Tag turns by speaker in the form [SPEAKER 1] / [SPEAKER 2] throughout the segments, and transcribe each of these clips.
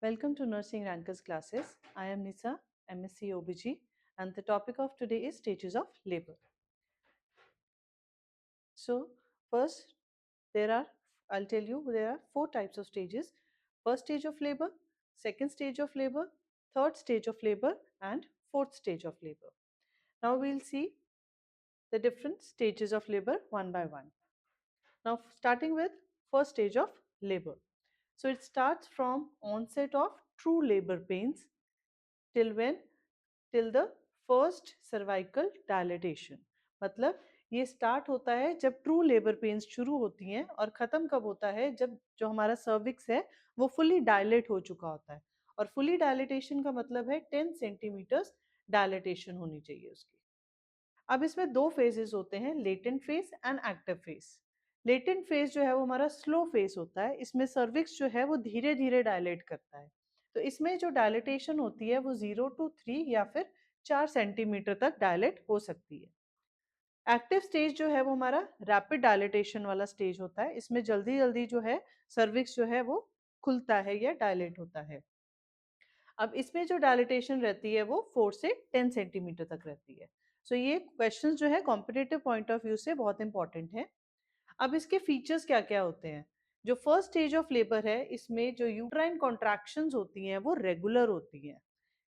[SPEAKER 1] Welcome to Nursing Rankers classes. I am Nisa, MSc OBG, and the topic of today is stages of labor. So, first, I'll tell you, there are 4 types of stages: first stage of labor, second stage of labor, third stage of labor, and fourth stage of labor. Now, we'll see the different stages of labor one by one. Now, starting with first stage of labor. So, it starts from onset of true labor pains till when? Till the first cervical dilatation. मतलब ये start होता है जब true labour pains शुरू होती हैं और खत्म कब होता है? जब जो हमारा सर्विक्स है वो फुली डायलेट हो चुका होता है। और फुली डायलेटेशन का मतलब है 10 सेंटीमीटर्स डायलेटेशन होनी चाहिए उसकी। अब इसमें 2 फेजेस होते हैं, latent phase and active phase. Latent phase जो है वो हमारा स्लो फेज होता है। इसमें सर्विक्स जो है वो धीरे धीरे डायलेट करता है। तो इसमें जो डायलेटेशन होती है वो 0 to 3 या फिर 4 सेंटीमीटर तक डायलेट हो सकती है। एक्टिव स्टेज जो है वो हमारा रैपिड डायलेटेशन वाला स्टेज होता है। इसमें जल्दी जल्दी जो है सर्विक्स जो है वो खुलता है या डायलेट होता है। अब इसमें जो डायलिटेशन रहती है वो 4 से 10 सेंटीमीटर तक रहती है। सो ये क्वेश्चन जो है कॉम्पिटिटिव पॉइंट ऑफ व्यू से बहुत इंपॉर्टेंट है। अब इसके फीचर्स क्या क्या होते हैं? जो फर्स्ट स्टेज ऑफ लेबर है इसमें जो यूट्राइन कॉन्ट्रैक्शंस होती हैं वो रेगुलर होती हैं।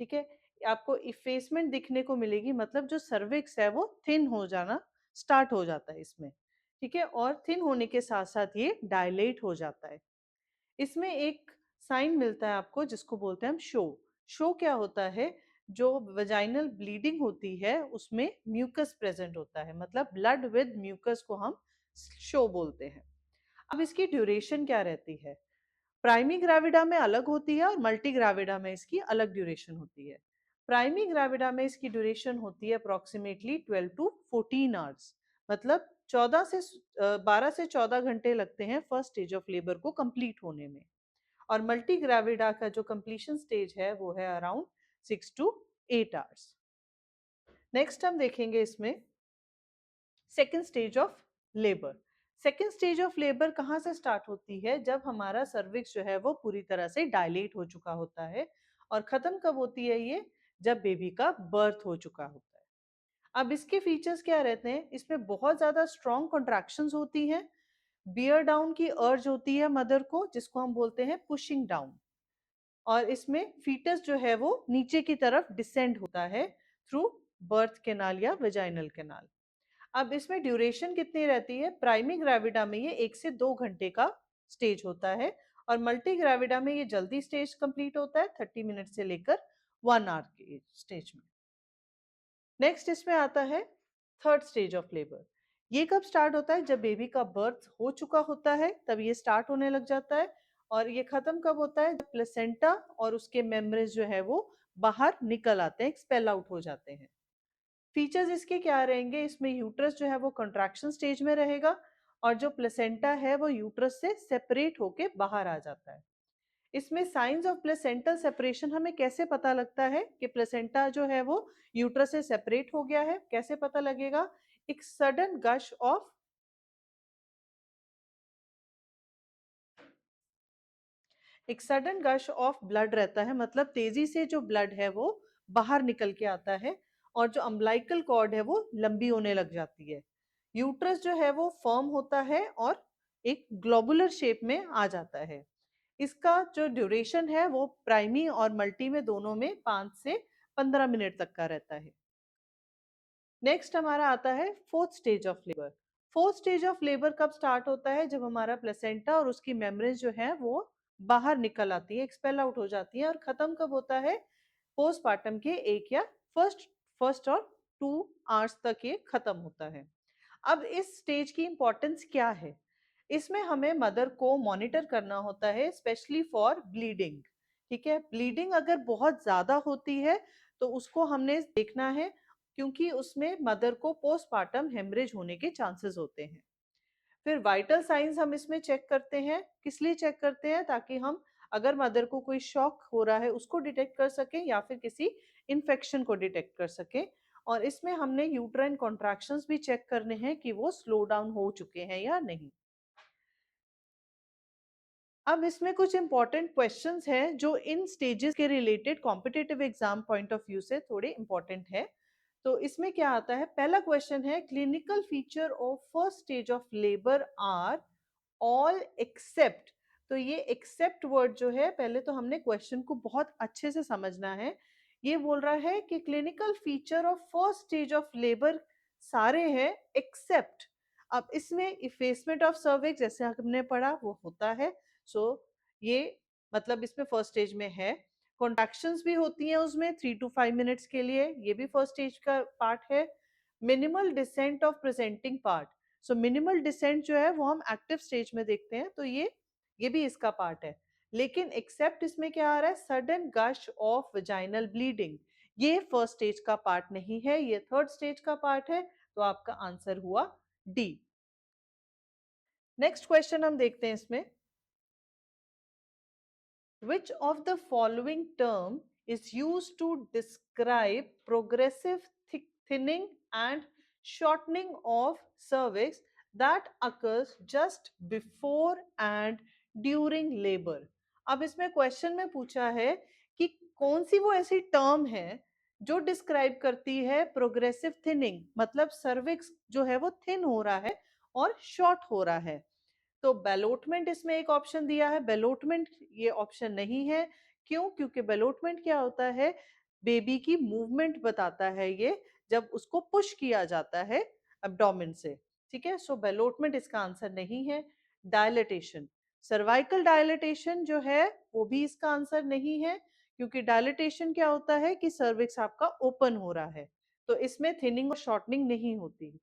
[SPEAKER 1] ठीक है, आपको इफेसमेंट दिखने को मिलेगी, मतलब जो सर्विक्स है वो थिन हो जाना स्टार्ट हो जाता है इसमें। ठीक है, और थिन होने के साथ साथ ये डायलेट हो जाता है। इसमें एक साइन मिलता है आपको जिसको बोलते हैं हम शो। शो क्या होता है? जो वजाइनल ब्लीडिंग होती है उसमें म्यूकस प्रेजेंट होता है, मतलब ब्लड विद म्यूकस को हम शो बोलते हैं। अब इसकी ड्यूरेशन क्या रहती है? प्राइमी ग्राविडा में अलग होती है और मल्टी ग्राविडा में इसकी अलग ड्यूरेशन होती है। प्राइमी ग्राविडा में इसकी ड्यूरेशन होती है अप्रोक्सीमेटली 12 to 14 आवर्स, मतलब 12 से 14 घंटे लगते हैं फर्स्ट स्टेज ऑफ लेबर को कंप्लीट होने में। और मल्टी ग्रेविडा का जो कंप्लीशन स्टेज है वो है अराउंड 6 to 8 आवर्स। नेक्स्ट हम देखेंगे इसमें second stage of labour. Second stage of labour कहाँ से स्टार्ट होती है? जब हमारा सर्विक्स जो है वो पूरी तरह से डायलेट हो चुका होता है। और खत्म कब होती है ये? जब बेबी का बर्थ हो चुका होता है। अब इसके फीचर्स क्या रहते हैं? इसमें बहुत ज्यादा स्ट्रॉन्ग कॉन्ट्रैक्शंस होती हैं, बियर डाउन की अर्ज होती है मदर को, जिसको हम बोलते हैं पुशिंग डाउन। और इसमें फीटस जो है वो नीचे की तरफ डिसेंड होता है थ्रू बर्थ केनाल या वेजाइनल केनाल। अब इसमें ड्यूरेशन कितनी रहती है? प्राइमी ग्रेविडा में ये 1 से 2 घंटे का स्टेज होता है और मल्टी ग्रेविडा में ये जल्दी स्टेज कंप्लीट होता है 30 मिनट से लेकर 1 आवर के स्टेज में। नेक्स्ट इसमें आता है थर्ड स्टेज ऑफ लेबर। ये कब स्टार्ट होता है? जब बेबी का बर्थ हो चुका होता है तब ये स्टार्ट होने लग जाता है। और ये खत्म कब होता है? जब प्लेसेंटा और उसके मेम्ब्रेन्स जो है वो बाहर निकल आते हैं, एक्सपेल आउट हो जाते हैं। फीचर्स इसके क्या रहेंगे? इसमें यूट्रस जो है वो कंट्रैक्शन स्टेज में रहेगा और जो प्लेसेंटा है वो यूट्रस से सेपरेट होके बाहर आ जाता है। इसमें साइंस ऑफ प्लेसेंटल सेपरेशन हमें कैसे पता लगता है कि प्लेसेंटा जो है वो यूट्रस से सेपरेट हो गया है? कैसे पता लगेगा? एक सडन गश ऑफ ब्लड रहता है, मतलब तेजी से जो ब्लड है वो बाहर निकल के आता है और जो अम्बलाइकल कॉर्ड है वो लंबी होने लग जाती है। यूट्रस जो है वो फर्म होता है और एक ग्लोबुलर शेप में आ जाता है। इसका जो ड्यूरेशन है वो प्राइमी और मल्टी में दोनों में 5 से 15 मिनट तक का रहता है। नेक्स्ट हमारा आता है fourth stage of labour. Fourth stage of labour कब स्टार्ट होता है? जब हमारा प्लेसेंटा और उसकी मेम्ब्रेन्स जो है वो बाहर निकल आती है, एक्सपेल आउट हो जाती है। और खत्म कब होता है? पोस्टमार्टम के 1 या फर्स्ट फर्स्ट और 2 आवर्स तक ये खत्म होता है। अब इस स्टेज की इंपॉर्टेंस क्या है? इसमें हमें मदर को मॉनिटर करना होता है, स्पेशली फॉर ब्लीडिंग। ठीक है, ब्लीडिंग अगर बहुत ज्यादा होती है तो उसको हमने देखना है, क्योंकि उसमें मदर को पोस्टमार्टम हेमरेज होने के चांसेस होते हैं। फिर वाइटल साइंस हम इसमें चेक करते हैं। किस लिए चेक करते हैं? ताकि हम अगर मदर को कोई शॉक हो रहा है उसको डिटेक्ट कर सकें या फिर किसी इन्फेक्शन को डिटेक्ट कर सकें। और इसमें हमने यूट्राइन कॉन्ट्रैक्शंस भी चेक करने हैं कि वो स्लो डाउन हो चुके हैं या नहीं। अब इसमें कुछ इंपॉर्टेंट क्वेश्चंस हैं जो इन स्टेजेस के related competitive exam point of view से थोड़े इंपॉर्टेंट है। तो इसमें क्या आता है, पहला क्वेश्चन है clinical feature of first stage of labour are all except. तो ये एक्सेप्ट वर्ड जो है, पहले तो हमने क्वेश्चन को बहुत अच्छे से समझना है। ये बोल रहा है कि clinical feature of first stage of labour सारे हैं एक्सेप्ट। अब इसमें इफेसमेंट ऑफ सर्विक्स जैसे हमने पढ़ा वो होता है। सो ये मतलब इसमें फर्स्ट स्टेज में है। कॉन्ट्रैक्शंस भी होती हैं उसमें 3 to 5 मिनट्स के लिए, ये भी फर्स्ट स्टेज का पार्ट है। Minimal descent of presenting part, so minimal descent जो है वो हम एक्टिव स्टेज में देखते हैं, तो ये भी इसका पार्ट है। लेकिन एक्सेप्ट इसमें क्या आ रहा है, सडन गश ऑफ वजाइनल ब्लीडिंग, ये फर्स्ट स्टेज का पार्ट नहीं है, ये थर्ड स्टेज का पार्ट है। तो आपका आंसर हुआ डी। नेक्स्ट क्वेश्चन हम देखते हैं इसमें, which of the following term is used to describe progressive thinning and shortening of cervix that occurs just before and during labor? अब इसमें क्वेश्चन में पूछा है कि कौन सी वो ऐसी टर्म है जो डिस्क्राइब करती है प्रोग्रेसिव थिनिंग, मतलब सर्विक्स जो है वो थिन हो रहा है और शॉर्ट हो रहा है। तो बेलोटमेंट इसमें एक ऑप्शन दिया है, बेलोटमेंट ये ऑप्शन नहीं है। क्यों? क्योंकि बेलोटमेंट क्या होता है, बेबी की मूवमेंट बताता है ये, जब उसको पुश किया जाता है एब्डोमेन से। ठीक है, सो बेलोटमेंट इसका आंसर नहीं है। डायलिटेशन, सर्वाइकल डायलिटेशन जो है वो भी इसका आंसर नहीं है, क्योंकि डायलिटेशन क्या होता है कि सर्विक्स आपका ओपन हो रहा है, तो इसमें थिनिंग और शॉर्टनिंग नहीं होती।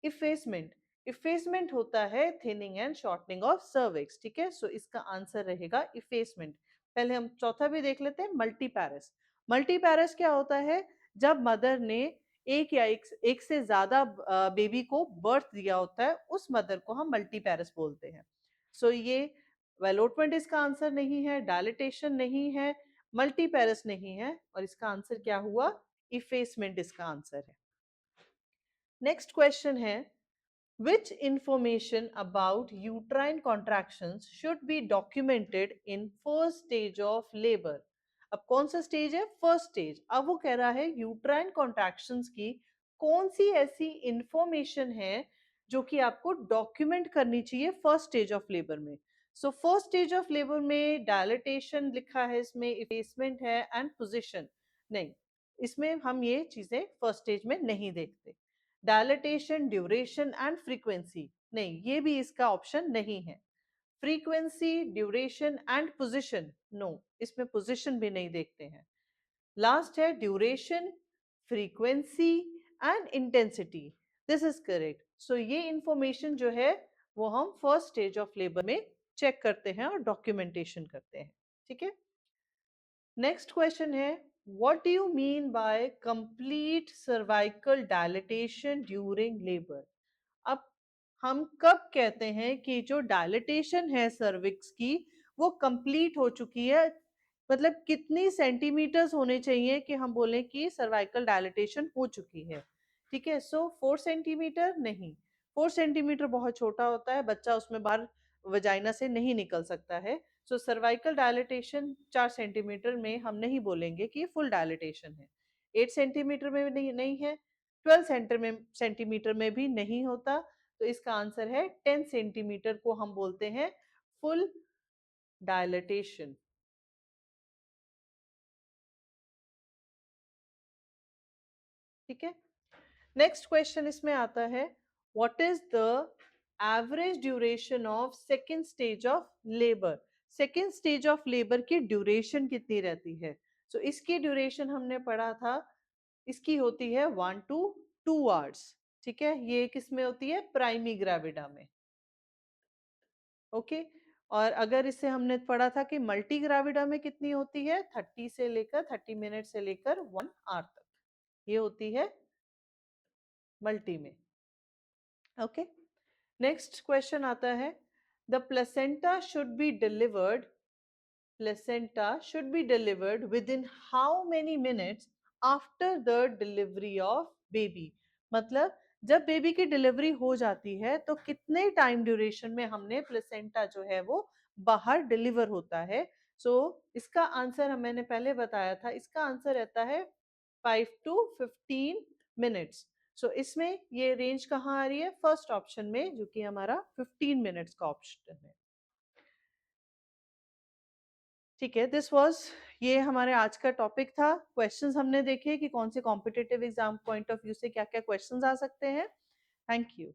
[SPEAKER 1] इफेसमेंट, इफेसमेंट होता है thinning and shortening of cervix. ठीक है, सो इसका आंसर रहेगा इफेसमेंट। पहले हम चौथा भी देख लेते हैं, मल्टीपैरस। मल्टीपैरस क्या होता है, जब मदर ने एक या एक से ज्यादा बेबी को बर्थ दिया होता है, उस मदर को हम मल्टीपैरस बोलते हैं। सो ये वेलोटमेंट इसका आंसर नहीं है, डायलिटेशन नहीं है, मल्टीपैरस नहीं है, और इसका आंसर क्या हुआ, इफेसमेंट इसका आंसर है। नेक्स्ट क्वेश्चन है, which information about uterine contractions should be documented in first stage of labor? अब कौन सा स्टेज है, फर्स्ट स्टेज। अब वो कह रहा है यूट्राइन कॉन्ट्रैक्शंस की कौन सी ऐसी इंफॉर्मेशन है जो कि आपको डॉक्यूमेंट करनी चाहिए फर्स्ट स्टेज ऑफ लेबर में। So first stage of labour में डायलिटेशन लिखा है, इसमें इफेसमेंट है एंड पोजीशन नहीं, इसमें हम ये चीजें फर्स्ट स्टेज में नहीं देखते। डायलिटेशन, ड्यूरेशन एंड फ्रीक्वेंसी नहीं, ये भी इसका ऑप्शन नहीं है। Frequency, duration and position no, इसमें पोजीशन भी नहीं देखते हैं। लास्ट है duration, frequency and intensity, this is correct. So ये इंफॉर्मेशन जो है वो हम फर्स्ट स्टेज ऑफ लेबर में चेक करते हैं और डॉक्यूमेंटेशन करते हैं। ठीक है, नेक्स्ट क्वेश्चन है, what do you mean by complete cervical dilatation during labour? अब हम कब कहते हैं कि जो डायलिटेशन है सर्विक्स की वो कंप्लीट हो चुकी है, मतलब कितनी सेंटीमीटर्स होने चाहिए कि हम बोलें कि सर्वाइकल डायलिटेशन हो चुकी है। ठीक है, सो 4 सेंटीमीटर नहीं, 4 सेंटीमीटर बहुत छोटा होता है, बच्चा उसमें बाहर वजाइना से नहीं निकल सकता है। सो सर्वाइकल डायलिटेशन 4 सेंटीमीटर में हम नहीं बोलेंगे कि फुल डायलिटेशन है। 8 सेंटीमीटर में नहीं है, 12 सेंटीमीटर में भी नहीं होता, तो इसका आंसर है 10 सेंटीमीटर को हम बोलते हैं फुल डायलिटेशन। ठीक है, नेक्स्ट क्वेश्चन इसमें आता है, what is the average duration of second stage of labour? Second stage of labour की ड्यूरेशन कितनी रहती है? सो इसकी ड्यूरेशन हमने पढ़ा था, इसकी होती है 1 to 2 आवर्स। ठीक है, ये किस में होती है, प्राइमी ग्रेविडा में। ओके, और अगर इससे हमने पढ़ा था कि मल्टी ग्रेविडा में कितनी होती है, 30 मिनट से लेकर 1 आवर तक ये होती है मल्टी में। ओके, नेक्स्ट क्वेश्चन आता है, the placenta should be delivered, placenta should be delivered with in how many minutes after the delivery of baby? मतलब जब बेबी की डिलीवरी हो जाती है तो कितने टाइम ड्यूरेशन में हमने प्लेसेंटा जो है वो बाहर डिलीवर होता है। सो इसका आंसर मैंने पहले बताया था, इसका आंसर रहता है 5 to 15 मिनट्स। सो इसमें ये रेंज कहाँ आ रही है? फर्स्ट ऑप्शन में, जो कि हमारा 15 मिनट्स का ऑप्शन है। ठीक है, दिस वाज, ये हमारे आज का टॉपिक था। क्वेश्चंस हमने देखे कि कौन से competitive exam point of view से क्या क्या क्वेश्चंस आ सकते हैं। Thank you.